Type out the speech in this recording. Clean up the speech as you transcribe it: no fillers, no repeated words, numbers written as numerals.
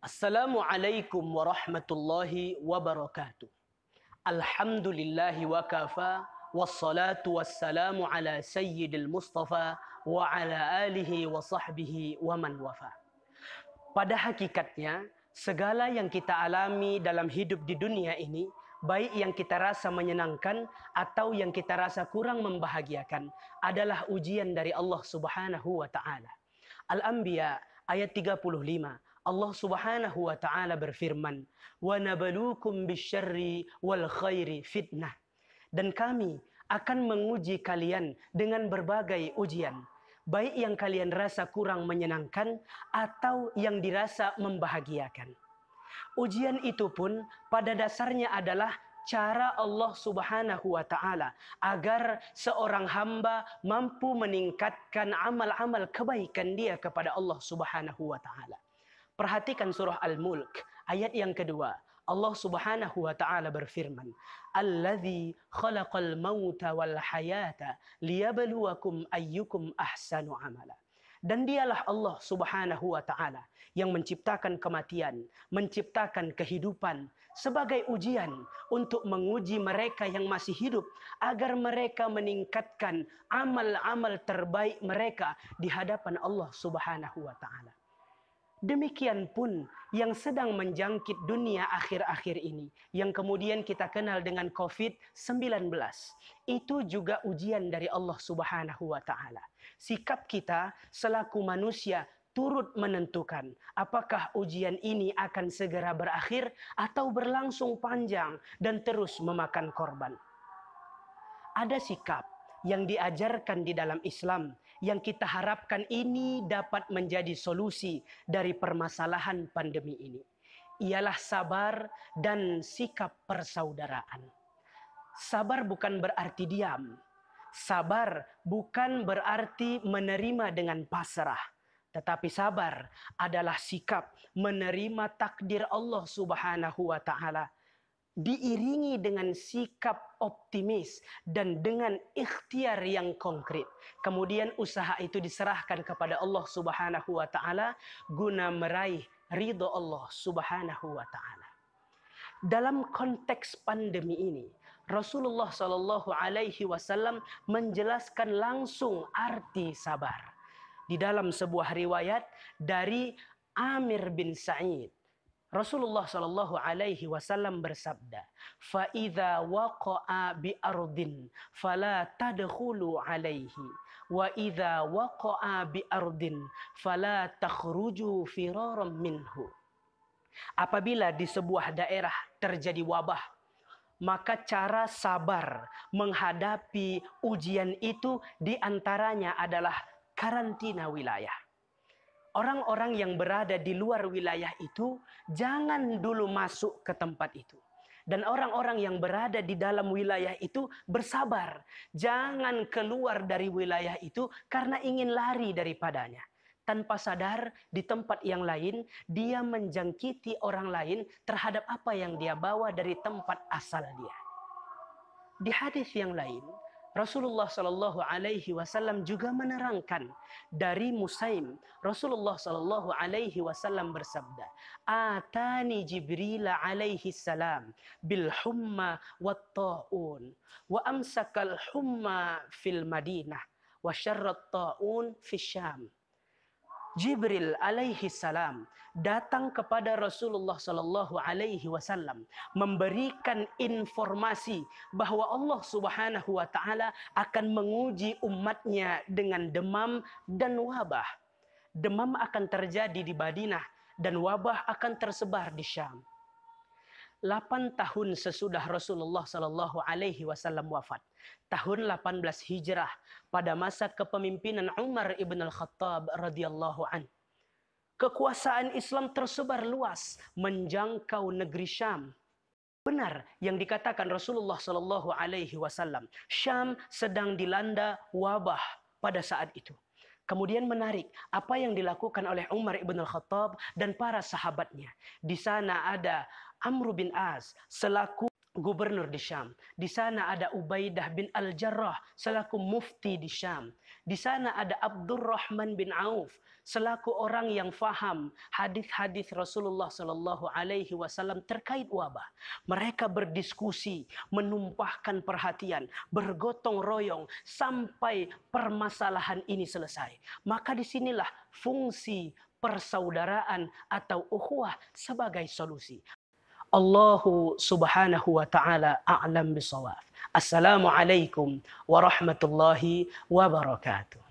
Assalamualaikum warahmatullahi wabarakatuh. Alhamdulillahi wa kafa, wassalatu wassalamu ala sayyidil mustafa wa ala alihi wa sahbihi wa man wafa. Pada hakikatnya, segala yang kita alami dalam hidup di dunia ini, baik yang kita rasa menyenangkan atau yang kita rasa kurang membahagiakan, adalah ujian dari Allah Subhanahu wa Ta'ala. Al-Anbiya ayat 35. Allah Subhanahu wa Ta'ala berfirman, "Wa nabluukum bisyarri wal khairi fitnah." Dan kami akan menguji kalian dengan berbagai ujian, baik yang kalian rasa kurang menyenangkan atau yang dirasa membahagiakan. Ujian itu pun pada dasarnya adalah cara Allah Subhanahu wa Ta'ala agar seorang hamba mampu meningkatkan amal-amal kebaikan dia kepada Allah Subhanahu wa Ta'ala. Perhatikan surah Al-Mulk ayat yang kedua. Allah Subhanahu wa Ta'ala berfirman, "Alladzi khalaqal mauta wal hayata liyabluwakum ayyukum ahsanu amala." Dan dialah Allah Subhanahu wa Ta'ala yang menciptakan kematian, menciptakan kehidupan sebagai ujian untuk menguji mereka yang masih hidup agar mereka meningkatkan amal-amal terbaik mereka di hadapan Allah Subhanahu wa Ta'ala. Demikian pun yang sedang menjangkit dunia akhir-akhir ini, yang kemudian kita kenal dengan COVID-19. Itu juga ujian dari Allah Subhanahu wa Ta'ala. Sikap kita selaku manusia turut menentukan apakah ujian ini akan segera berakhir atau berlangsung panjang dan terus memakan korban. Ada sikap yang diajarkan di dalam Islam yang kita harapkan ini dapat menjadi solusi dari permasalahan pandemi ini. Ialah sabar dan sikap persaudaraan. Sabar bukan berarti diam. Sabar bukan berarti menerima dengan pasrah. Tetapi sabar adalah sikap menerima takdir Allah Subhanahu wa Ta'ala, diiringi dengan sikap optimis dan dengan ikhtiar yang konkret. Kemudian usaha itu diserahkan kepada Allah Subhanahu wa Ta'ala guna meraih ridho Allah Subhanahu wa Ta'ala. Dalam konteks pandemi ini, Rasulullah Shallallahu Alaihi Wasallam menjelaskan langsung arti sabar. Di dalam sebuah riwayat dari Amir bin Sa'id, Rasulullah Shallallahu Alaihi Wasallam bersabda, "Fa idza waqa'a bi ardin, fala tadkhulu alaihi, wa idza waqa'a bi ardin, fala takhruju firaram minhu." Apabila di sebuah daerah terjadi wabah, maka cara sabar menghadapi ujian itu diantaranya adalah karantina wilayah. Orang-orang yang berada di luar wilayah itu jangan dulu masuk ke tempat itu. Dan orang-orang yang berada di dalam wilayah itu bersabar. Jangan keluar dari wilayah itu karena ingin lari daripadanya. Tanpa sadar di tempat yang lain dia menjangkiti orang lain terhadap apa yang dia bawa dari tempat asal dia. Di hadis yang lain, Rasulullah Shallallahu Alaihi Wasallam juga menerangkan dari Musaim. Rasulullah Shallallahu Alaihi Wasallam bersabda, "Atani Jibril alaihi salam bil humma wat ta'un, wa amsakal humma fil Madinah, wa syarrat ta'un fis Syam." Jibril alaihi salam datang kepada Rasulullah sallallahu alaihi wasallam memberikan informasi bahwa Allah Subhanahu wa Ta'ala akan menguji umatnya dengan demam dan wabah. Demam akan terjadi di Madinah dan wabah akan tersebar di Syam. 8 tahun sesudah Rasulullah Sallallahu Alaihi Wasallam wafat, tahun 18 Hijrah, pada masa kepemimpinan Umar ibn al-Khattab radhiyallahu an, kekuasaan Islam tersebar luas menjangkau negeri Syam. Benar yang dikatakan Rasulullah Sallallahu Alaihi Wasallam, Syam sedang dilanda wabah pada saat itu. Kemudian menarik apa yang dilakukan oleh Umar ibn al-Khattab dan para sahabatnya. Di sana ada Amr bin As selaku gubernur di Syam. Di sana ada Ubaidah bin Al-Jarrah selaku mufti di Syam. Di sana ada Abdurrahman bin Auf selaku orang yang faham hadis-hadis Rasulullah Shallallahu Alaihi Wasallam terkait wabah. Mereka berdiskusi, menumpahkan perhatian, bergotong royong sampai permasalahan ini selesai. Maka disinilah fungsi persaudaraan atau ukhuwah sebagai solusi. Allahu subhanahu wa ta'ala a'lam bisawab. Assalamualaikum warahmatullahi wabarakatuh.